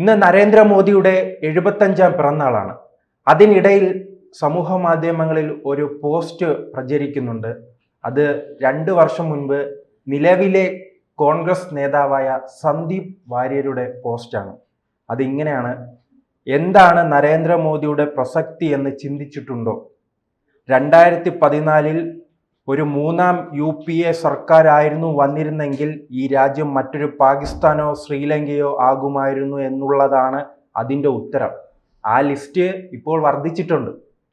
ഇന്ന് നരേന്ദ്രമോദിയുടെ 75ാം പിറന്നാളാണ്. അതിനിടയിൽ സമൂഹ മാധ്യമങ്ങളിൽ ഒരു പോസ്റ്റ് പ്രചരിക്കുന്നുണ്ട്. അത് 2 വർഷം മുൻപ് നിലവിലെ കോൺഗ്രസ് നേതാവായ സന്ദീപ് വാര്യരുടെ പോസ്റ്റാണ്. അതിങ്ങനെയാണ്: എന്താണ് നരേന്ദ്രമോദിയുടെ പ്രസക്തി എന്ന് ചിന്തിച്ചിട്ടുണ്ടോ? 2014 ഒരു 3ാം UPA സർക്കാരായിരുന്നു വന്നിരുന്നെങ്കിൽ ഈ രാജ്യം മറ്റൊരു പാകിസ്ഥാനോ ശ്രീലങ്കയോ ആകുമായിരുന്നു എന്നുള്ളതാണ് അതിൻ്റെ ഉത്തരം. ആ ലിസ്റ്റ് ഇപ്പോൾ വർദ്ധിച്ചിട്ടുണ്ട്.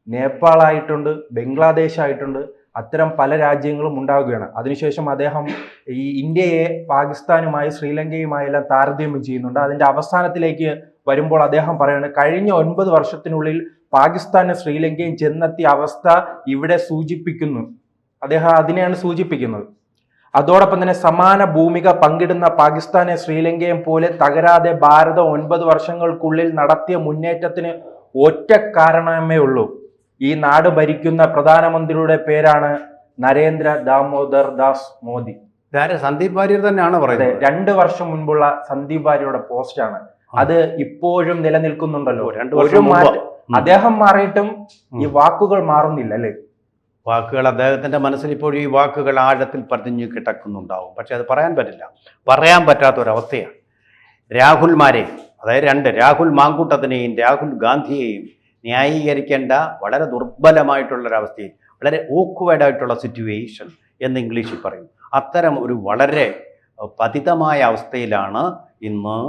നേപ്പാൾ ആയിട്ടുണ്ട്, ബംഗ്ലാദേശ് ആയിട്ടുണ്ട്, അത്തരം പല രാജ്യങ്ങളും ഉണ്ടാവുകയാണ്. അതിനുശേഷം അദ്ദേഹം ഈ ഇന്ത്യയെ പാകിസ്ഥാനുമായി ശ്രീലങ്കയുമായെല്ലാം താരതമ്യം ചെയ്യുന്നുണ്ട്. അതിൻ്റെ അവസാനത്തിലേക്ക് വരുമ്പോൾ അദ്ദേഹം പറയുന്നത്, കഴിഞ്ഞ 9 വർഷത്തിനുള്ളിൽ പാകിസ്ഥാനും ശ്രീലങ്കയും ചെന്നെത്തിയ അവസ്ഥ ഇവിടെ സൂചിപ്പിക്കുന്നു. അദ്ദേഹം അതിനെയാണ് സൂചിപ്പിക്കുന്നത്. അതോടൊപ്പം തന്നെ സമാന ഭൂമിക പങ്കിടുന്ന പാകിസ്ഥാനെ ശ്രീലങ്കയും പോലെ തകരാതെ ഭാരതം 9 വർഷങ്ങൾക്കുള്ളിൽ നടത്തിയ മുന്നേറ്റത്തിന് ഒറ്റ കാരണമേ ഉള്ളൂ. ഈ നാട് ഭരിക്കുന്ന പ്രധാനമന്ത്രിയുടെ പേരാണ് നരേന്ദ്ര ദാമോദർ ദാസ് മോദി. സന്ദീപ് വാര്യർ തന്നെയാണ് പറയുന്നത്. 2 വർഷം മുൻപുള്ള സന്ദീപ് വാര്യരുടെ പോസ്റ്റാണ്. അത് ഇപ്പോഴും നിലനിൽക്കുന്നുണ്ടല്ലോ. അദ്ദേഹം മാറിയിട്ടും ഈ വാക്കുകൾ മാറുന്നില്ല അല്ലേ? വാക്കുകൾ അദ്ദേഹത്തിന്റെ മനസ്സിൽ ഇപ്പോഴും ഈ വാക്കുകൾ ആഴത്തിൽ പതിഞ്ഞു കിടക്കുന്നുണ്ടാവും. പക്ഷെ അത് പറയാൻ പറ്റില്ല, പറയാൻ പറ്റാത്തൊരവസ്ഥയാണ്. അതായത് രാഹുൽ മാങ്കൂട്ടത്തിനെയും രാഹുൽ ഗാന്ധിയെയും ന്യായീകരിക്കേണ്ട വളരെ ദുർബലമായിട്ടുള്ളൊരവസ്ഥയിൽ, വളരെ ഓക്വേർഡായിട്ടുള്ള സിറ്റുവേഷൻ എന്ന് ഇംഗ്ലീഷിൽ പറയും. അത്തരം ഒരു വളരെ പതിതമായ അവസ്ഥയിലാണ് ഇന്ന്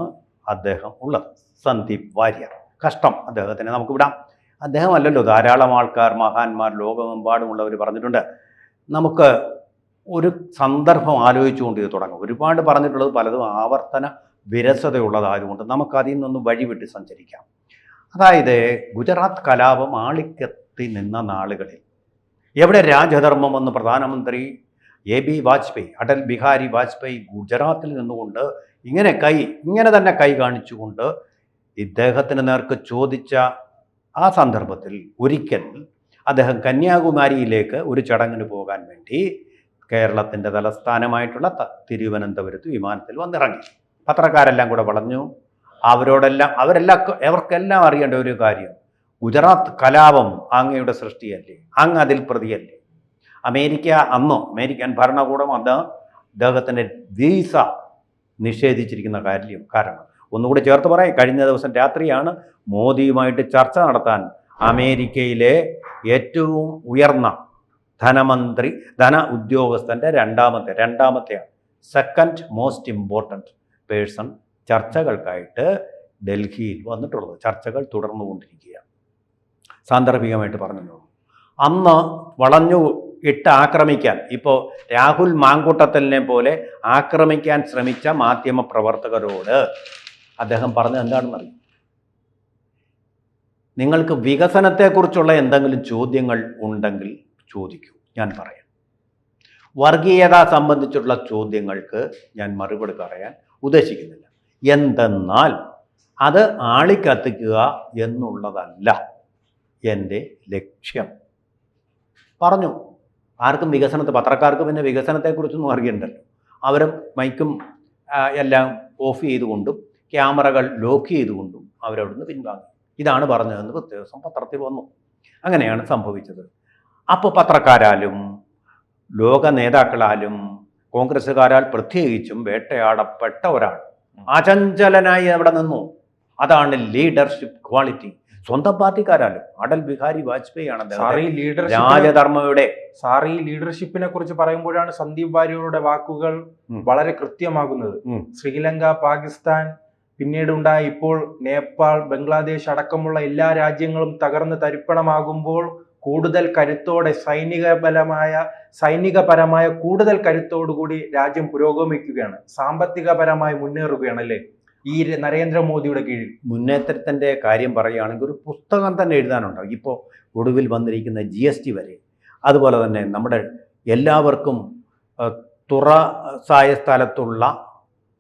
അദ്ദേഹം ഉള്ളത്. സന്ദീപ് വാര്യർ, കഷ്ടം അദ്ദേഹത്തിന്. നമുക്ക് വിടാം. അദ്ദേഹമല്ലല്ലോ, ധാരാളം ആൾക്കാർ, മഹാന്മാർ, ലോകമെമ്പാടുമുള്ളവർ പറഞ്ഞിട്ടുണ്ട്. നമുക്ക് ഒരു സന്ദർഭം ആലോചിച്ചുകൊണ്ട് ഇത് തുടങ്ങും. ഒരുപാട് പറഞ്ഞിട്ടുള്ളത് പലതും ആവർത്തന വിരസതയുള്ളതായതുകൊണ്ട് നമുക്ക് അതിൽ നിന്നൊന്ന് വഴിവിട്ട് സഞ്ചരിക്കാം. അതായത് ഗുജറാത്ത് കലാപം ആളിക്കത്തി നിന്ന നാളുകളിൽ എവിടെ രാജധർമ്മം എന്ന് പ്രധാനമന്ത്രി അടൽ ബിഹാരി വാജ്പേയി ഗുജറാത്തിൽ നിന്നുകൊണ്ട് ഇങ്ങനെ തന്നെ കൈ കാണിച്ചുകൊണ്ട് ഇദ്ദേഹത്തിന് നേർക്ക് ചോദിച്ച ആ സന്ദർഭത്തിൽ ഒരിക്കൽ അദ്ദേഹം കന്യാകുമാരിയിലേക്ക് ഒരു ചടങ്ങിന് പോകാൻ വേണ്ടി കേരളത്തിൻ്റെ തലസ്ഥാനമായിട്ടുള്ള തിരുവനന്തപുരത്ത് വിമാനത്തിൽ വന്നിറങ്ങി. പത്രക്കാരെല്ലാം കൂടെ പറഞ്ഞു. അവർക്കെല്ലാം അറിയേണ്ട ഒരു കാര്യം, ഗുജറാത്ത് കലാപം അങ്ങയുടെ സൃഷ്ടിയല്ലേ, അങ്ങ് അതിൽ പ്രതിയല്ലേ. അമേരിക്കൻ ഭരണകൂടം അദ്ദേഹത്തിൻ്റെ വീസ നിഷേധിച്ചിരിക്കുന്ന കാരണം ഒന്നുകൂടി ചേർത്ത് പറയാം. കഴിഞ്ഞ ദിവസം രാത്രിയാണ് മോദിയുമായിട്ട് ചർച്ച നടത്താൻ അമേരിക്കയിലെ ഏറ്റവും ഉയർന്ന ധന ഉദ്യോഗസ്ഥൻ്റെ രണ്ടാമത്തെയാണ് സെക്കൻഡ് മോസ്റ്റ് ഇമ്പോർട്ടൻറ്റ് പേഴ്സൺ ചർച്ചകൾക്കായിട്ട് ഡൽഹിയിൽ വന്നിട്ടുള്ളത്. ചർച്ചകൾ തുടർന്നുകൊണ്ടിരിക്കുകയാണ്. സാന്ദർഭികമായിട്ട് പറഞ്ഞു, അന്ന് വളഞ്ഞു ഇട്ട് ആക്രമിക്കാൻ, ഇപ്പോൾ രാഹുൽ മാങ്കൂട്ടത്തലിനെ പോലെ ആക്രമിക്കാൻ ശ്രമിച്ച മാധ്യമ പ്രവർത്തകരോട് അദ്ദേഹം പറഞ്ഞത് എന്താണെന്നറിയും? നിങ്ങൾക്ക് വികസനത്തെക്കുറിച്ചുള്ള എന്തെങ്കിലും ചോദ്യങ്ങൾ ഉണ്ടെങ്കിൽ ചോദിക്കൂ, ഞാൻ പറയാം. വർഗീയത സംബന്ധിച്ചുള്ള ചോദ്യങ്ങൾക്ക് ഞാൻ മറുപടി പറയാൻ ഉദ്ദേശിക്കുന്നില്ല. എന്തെന്നാൽ അത് ആളിക്കത്തിക്കുക എന്നുള്ളതല്ല എൻ്റെ ലക്ഷ്യം. പറഞ്ഞു. ആർക്കും പത്രക്കാർക്ക് പിന്നെ വികസനത്തെക്കുറിച്ചൊന്നും അറിയണ്ടല്ലോ. അവരും മൈക്കും എല്ലാം ഓഫ് ചെയ്തുകൊണ്ടും ക്യാമറകൾ ലോക്ക് ചെയ്തുകൊണ്ടും അവരവിടുന്ന് പിൻവാങ്ങി. ഇതാണ് പറഞ്ഞതെന്ന് പ്രത്യേക ദിവസം പത്രത്തിൽ വന്നു. അങ്ങനെയാണ് സംഭവിച്ചത്. അപ്പോൾ പത്രക്കാരാലും ലോക നേതാക്കളാലും കോൺഗ്രസ്സുകാരാൽ പ്രത്യേകിച്ചും വേട്ടയാടപ്പെട്ട ഒരാൾ അചഞ്ചലനായി അവിടെ നിന്നു. അതാണ് ലീഡർഷിപ്പ് ക്വാളിറ്റി. സ്വന്തം പാർട്ടിക്കാരാലും അടൽ ബിഹാരി വാജ്പേയി ആണ് രാജധർമ്മയുടെ ഈ ലീഡർഷിപ്പിനെ കുറിച്ച് പറയുമ്പോഴാണ് സന്ദീപ് വാര്യരുടെ വാക്കുകൾ വളരെ കൃത്യമാകുന്നത്. ശ്രീലങ്ക, പാകിസ്ഥാൻ, പിന്നീടുണ്ടായ ഇപ്പോൾ നേപ്പാൾ, ബംഗ്ലാദേശ് അടക്കമുള്ള എല്ലാ രാജ്യങ്ങളും തകർന്ന് തരിപ്പണമാകുമ്പോൾ കൂടുതൽ കരുത്തോടെ സൈനികപരമായ കൂടുതൽ കരുത്തോടുകൂടി രാജ്യം പുരോഗമിക്കുകയാണ്, സാമ്പത്തികപരമായി മുന്നേറുകയാണ് അല്ലേ ഈ നരേന്ദ്രമോദിയുടെ കീഴിൽ. മുന്നേറ്റത്തിൻ്റെ കാര്യം പറയുകയാണെങ്കിൽ ഒരു പുസ്തകം തന്നെ എഴുതാനുണ്ടാവും. ഇപ്പോൾ ഒടുവിൽ വന്നിരിക്കുന്ന GST വരെ, അതുപോലെ തന്നെ നമ്മുടെ എല്ലാവർക്കും തുറസായ സ്ഥലത്തുള്ള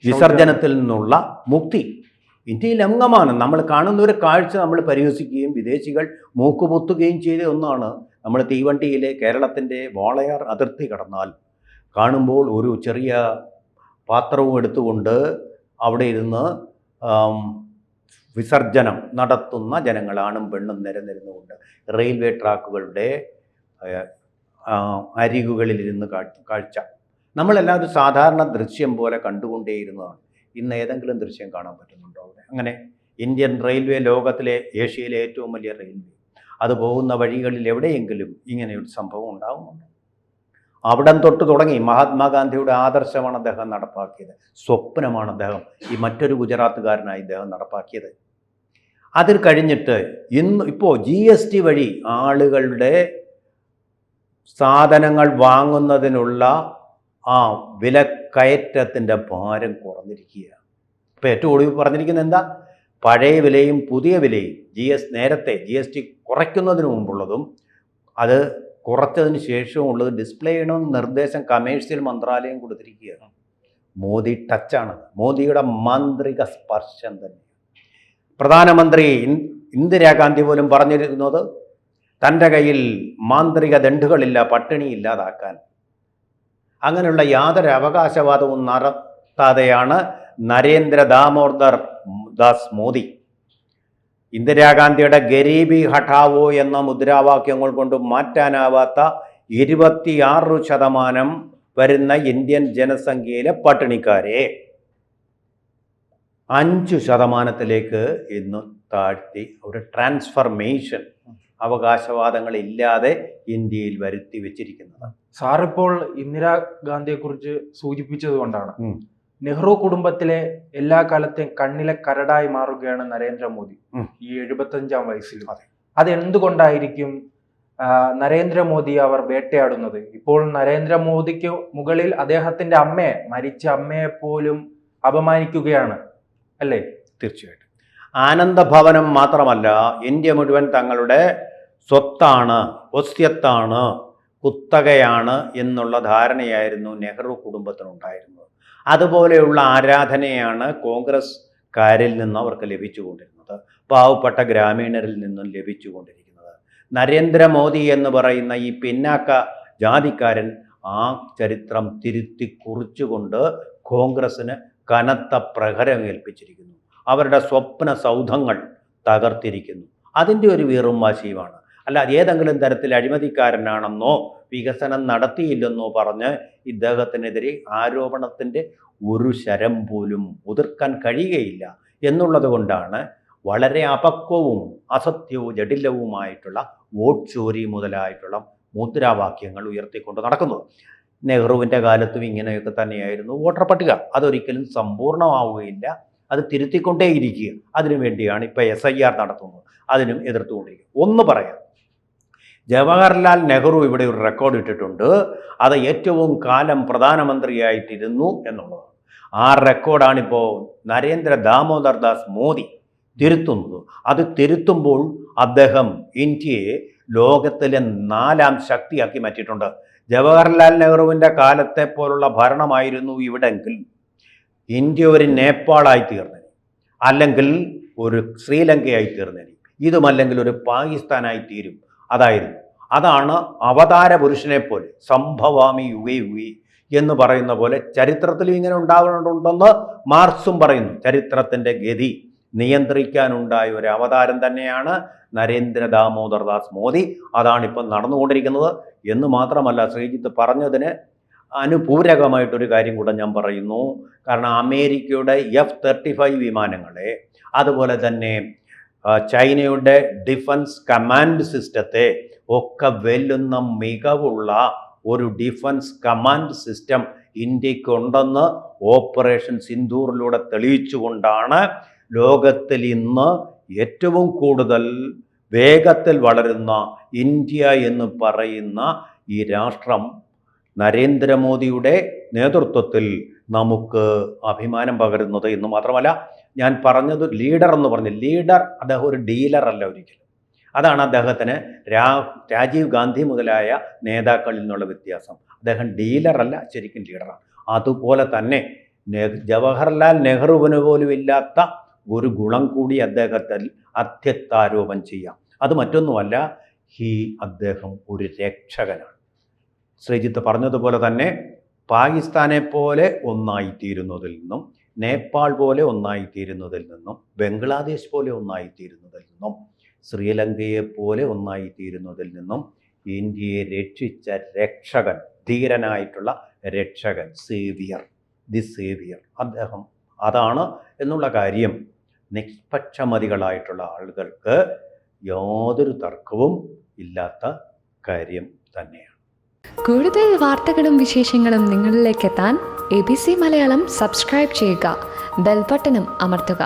വിസർജനത്തിൽ നിന്നുള്ള മുക്തി ഇന്ത്യയിൽ അംഗമാണ്. നമ്മൾ കാണുന്ന ഒരു കാഴ്ച നമ്മൾ പരിഹസിക്കുകയും വിദേശികൾ മൂക്കുപൊത്തുകയും ചെയ്ത ഒന്നാണ്. നമ്മൾ തീവണ്ടിയിലെ കേരളത്തിൻ്റെ വാളയാർ അതിർത്തി കടന്നാൽ കാണുമ്പോൾ ഒരു ചെറിയ പാത്രവും എടുത്തുകൊണ്ട് അവിടെ ഇരുന്ന് വിസർജനം നടത്തുന്ന ജനങ്ങൾ, ആണും പെണ്ണും നിരന്നിരുന്നുകൊണ്ട് റെയിൽവേ ട്രാക്കുകളുടെ അരികുകളിലിരുന്ന് കാഴ്ച നമ്മളെല്ലാവരും സാധാരണ ദൃശ്യം പോലെ കണ്ടുകൊണ്ടേയിരുന്നതാണ്. ഇന്ന് ഏതെങ്കിലും ദൃശ്യം കാണാൻ പറ്റുന്നുണ്ടോ അവിടെ? അങ്ങനെ ഇന്ത്യൻ റെയിൽവേ ലോകത്തിലെ, ഏഷ്യയിലെ ഏറ്റവും വലിയ റെയിൽവേ, അത് പോകുന്ന വഴികളിൽ എവിടെയെങ്കിലും ഇങ്ങനെയൊരു സംഭവം ഉണ്ടാകുന്നുണ്ട്? അവിടം തൊട്ട് തുടങ്ങി മഹാത്മാഗാന്ധിയുടെ ആദർശമാണ് അദ്ദേഹം നടപ്പാക്കിയത്, സ്വപ്നമാണ് അദ്ദേഹം, ഈ മറ്റൊരു ഗുജറാത്തുകാരനായി അദ്ദേഹം നടപ്പാക്കിയത്. അതിൽ കഴിഞ്ഞിട്ട് ഇപ്പോൾ GST വഴി ആളുകളുടെ സാധനങ്ങൾ വാങ്ങുന്നതിനുള്ള വിലക്കയറ്റത്തിൻ്റെ ഭാരം കുറഞ്ഞിരിക്കുകയാണ്. ഇപ്പോൾ ഏറ്റവും ഒടുവിൽ പറഞ്ഞിരിക്കുന്നത് എന്താ? പഴയ വിലയും പുതിയ വിലയും നേരത്തെ GST കുറയ്ക്കുന്നതിന് മുമ്പുള്ളതും അത് കുറച്ചതിന് ശേഷവും ഉള്ളത് ഡിസ്പ്ലേ ചെയ്യണമെന്ന് നിർദ്ദേശം കമേഴ്സ്യൽ മന്ത്രാലയം കൊടുത്തിരിക്കുകയാണ്. മോദി ടച്ചാണ്, മോദിയുടെ മാന്ത്രിക സ്പർശം തന്നെ. പ്രധാനമന്ത്രി ഇന്ദിരാഗാന്ധി പോലും പറഞ്ഞിരുന്നത് തൻ്റെ കയ്യിൽ മാന്ത്രിക ദണ്ഡുകളില്ല പട്ടിണി ഇല്ലാതാക്കാൻ. അങ്ങനെയുള്ള യാതൊരു അവകാശവാദവും നടത്താതെയാണ് നരേന്ദ്ര ദാമോദർ ദാസ് മോദി ഇന്ദിരാഗാന്ധിയുടെ ഗരീബി ഹഠാവോ എന്ന മുദ്രാവാക്യങ്ങൾ കൊണ്ട് മാറ്റാനാവാത്ത 26% വരുന്ന ഇന്ത്യൻ ജനസംഖ്യയിലെ പട്ടിണിക്കാരെ 5% ഇന്ന് താഴ്ത്തി ഒരു ട്രാൻസ്ഫർമേഷൻ അവകാശവാദങ്ങളില്ലാതെ ഇന്ത്യയിൽ വരുത്തി വെച്ചിരിക്കുന്നത്. സാറിപ്പോൾ ഇന്ദിരാഗാന്ധിയെക്കുറിച്ച് സൂചിപ്പിച്ചത് കൊണ്ടാണ് നെഹ്റു കുടുംബത്തിലെ എല്ലാ കാലത്തെയും കണ്ണിലെ കരടായി മാറുകയാണ് നരേന്ദ്രമോദി ഈ 75-ാം വയസ്സിൽ. അതെന്തുകൊണ്ടായിരിക്കും നരേന്ദ്രമോദി അവർ വേട്ടയാടുന്നത്? ഇപ്പോൾ നരേന്ദ്രമോദിക്ക് മുകളിൽ അദ്ദേഹത്തിന്റെ അമ്മയെ, മരിച്ച അമ്മയെ പോലും അപമാനിക്കുകയാണ് അല്ലേ? തീർച്ചയായിട്ടും. ആനന്ദഭവനം മാത്രമല്ല, ഇന്ത്യ മുഴുവൻ തങ്ങളുടെ സ്വത്താണ്, വസ്യത്താണ്, കുത്തകയാണ് എന്നുള്ള ധാരണയായിരുന്നു നെഹ്റു കുടുംബത്തിനുണ്ടായിരുന്നത്. അതുപോലെയുള്ള ആരാധനയാണ് കോൺഗ്രസ്കാരിൽ നിന്ന് അവർക്ക് ലഭിച്ചുകൊണ്ടിരുന്നത്, പാവപ്പെട്ട ഗ്രാമീണരിൽ നിന്നും ലഭിച്ചുകൊണ്ടിരിക്കുന്നത്. നരേന്ദ്രമോദി എന്ന് പറയുന്ന ഈ പിന്നാക്ക ജാതിക്കാരൻ ആ ചരിത്രം തിരുത്തി കുറിച്ചുകൊണ്ട് കോൺഗ്രസ്സിന് കനത്ത പ്രഹരം ഏൽപ്പിച്ചിരിക്കുന്നു. അവരുടെ സ്വപ്ന സൗധങ്ങൾ തകർത്തിരിക്കുന്നു. അതിൻ്റെ ഒരു വീറും വാശിയുമാണ്. അല്ല ഏതെങ്കിലും തരത്തിൽ അഴിമതിക്കാരനാണെന്നോ വികസനം നടത്തിയില്ലെന്നോ പറഞ്ഞ് ഇദ്ദേഹത്തിനെതിരെ ആരോപണത്തിൻ്റെ ഒരു ശരം പോലും ഉതിർക്കാൻ കഴിയുകയില്ല എന്നുള്ളത് കൊണ്ടാണ് വളരെ അപക്വവും അസത്യവും ജടിലവുമായിട്ടുള്ള വോട്ട് ചോരി മുതലായിട്ടുള്ള മുദ്രാവാക്യങ്ങൾ ഉയർത്തിക്കൊണ്ട് നടക്കുന്നത്. നെഹ്റുവിൻ്റെ കാലത്തും ഇങ്ങനെയൊക്കെ തന്നെയായിരുന്നു വോട്ടർ പട്ടിക. അതൊരിക്കലും സമ്പൂർണ്ണമാവുകയില്ല, അത് തിരുത്തിക്കൊണ്ടേയിരിക്കുക. അതിനുവേണ്ടിയാണ് ഇപ്പോൾ SIR നടത്തുന്നത്, അതിനും എതിർത്തുകൊണ്ടിരിക്കുക. ഒന്ന് പറയാം, ജവഹർലാൽ നെഹ്റു ഇവിടെ ഒരു റെക്കോർഡ് ഇട്ടിട്ടുണ്ട്. അത് ഏറ്റവും കാലം പ്രധാനമന്ത്രിയായിട്ടിരുന്നു എന്നുള്ളത്. ആ റെക്കോർഡാണിപ്പോൾ നരേന്ദ്ര ദാമോദർ ദാസ് മോദി തിരുത്തുന്നത്. അത് തിരുത്തുമ്പോൾ അദ്ദേഹം ഇന്ത്യയെ ലോകത്തിലെ 4ാം ശക്തിയാക്കി മാറ്റിയിട്ടുണ്ട്. ജവഹർലാൽ നെഹ്റുവിൻ്റെ കാലത്തെ പോലുള്ള ഭരണമായിരുന്നു ഇവിടെങ്കിൽ ഇന്ത്യ ഒരു നേപ്പാളായി തീർന്നേനെ, അല്ലെങ്കിൽ ഒരു ശ്രീലങ്കയായി തീർന്നേനെ, ഇതുമല്ലെങ്കിൽ ഒരു പാകിസ്ഥാനായി തീരും. അതാണ് അവതാര പുരുഷനെ പോലെ സംഭവാമി യുഗേ യുഗേ എന്ന് പറയുന്ന പോലെ ചരിത്രത്തിലും ഇങ്ങനെ ഉണ്ടാകുന്നുണ്ടെന്ന് മാർക്സും പറയുന്നു. ചരിത്രത്തിൻ്റെ ഗതി നിയന്ത്രിക്കാനുണ്ടായ ഒരു അവതാരം തന്നെയാണ് നരേന്ദ്ര ദാമോദർ ദാസ് മോദി. അതാണിപ്പം നടന്നുകൊണ്ടിരിക്കുന്നത് എന്ന് മാത്രമല്ല, ശ്രീജിത്ത് പറഞ്ഞതിന് അനുപൂരകമായിട്ടൊരു കാര്യം കൂടെ ഞാൻ പറയുന്നു. കാരണം അമേരിക്കയുടെ F-35 വിമാനങ്ങളെ, അതുപോലെ തന്നെ ചൈനയുടെ ഡിഫൻസ് കമാൻഡ് സിസ്റ്റത്തെ ഒക്കെ വെല്ലുന്ന മികവുള്ള ഒരു ഡിഫൻസ് കമാൻഡ് സിസ്റ്റം ഇന്ത്യക്കുണ്ടെന്ന് ഓപ്പറേഷൻ സിന്ദൂറിലൂടെ തെളിയിച്ചുകൊണ്ടാണ് ലോകത്തിൽ ഇന്ന് ഏറ്റവും കൂടുതൽ വേഗത്തിൽ വളരുന്ന ഇന്ത്യ എന്ന് പറയുന്ന ഈ രാഷ്ട്രം നരേന്ദ്രമോദിയുടെ നേതൃത്വത്തിൽ നമുക്ക് അഭിമാനം പകരുന്നത്. എന്ന് മാത്രമല്ല, ഞാൻ പറഞ്ഞത് ലീഡർ എന്ന് പറഞ്ഞു, ലീഡർ അദ്ദേഹം ഒരു ഡീലർ അല്ല ഒരിക്കലും. അതാണ് അദ്ദേഹത്തിന് രാജീവ് ഗാന്ധി മുതലായ നേതാക്കളിൽ നിന്നുള്ള വ്യത്യാസം. അദ്ദേഹം ഡീലറല്ല, ശരിക്കും ലീഡറാണ്. അതുപോലെ തന്നെ ജവഹർലാൽ നെഹ്റുവിന് പോലും ഇല്ലാത്ത ഒരു ഗുണം കൂടി അദ്ദേഹത്തിൽ അത്യത്താരോപണം ചെയ്യാം. അത് മറ്റൊന്നുമല്ല, അദ്ദേഹം ഒരു രക്ഷകനാണ്. ശ്രീജിത്ത് പറഞ്ഞതുപോലെ തന്നെ പാകിസ്ഥാനെ പോലെ ഒന്നായിത്തീരുന്നതിൽ നിന്നും നേപ്പാൾ പോലെ ഒന്നായിത്തീരുന്നതിൽ നിന്നും, ബംഗ്ലാദേശ് പോലെ ഒന്നായിത്തീരുന്നതിൽ നിന്നും, ശ്രീലങ്കയെ പോലെ ഒന്നായിത്തീരുന്നതിൽ നിന്നും ഇന്ത്യയെ രക്ഷിച്ച രക്ഷകൻ, ധീരനായിട്ടുള്ള രക്ഷകൻ, ദി സേവിയർ അദ്ദേഹം അതാണ് എന്നുള്ള കാര്യം നിഷ്പക്ഷമതികളായിട്ടുള്ള ആളുകൾക്ക് യാതൊരു തർക്കവും ഇല്ലാത്ത കാര്യം തന്നെയാണ്. കൂടുതൽ വാർത്തകളും വിശേഷങ്ങളും നിങ്ങളിലേക്ക് എത്താൻ ABC മലയാളം സബ്സ്ക്രൈബ് ചെയ്യുക, ബെൽ ബട്ടണും അമർത്തുക.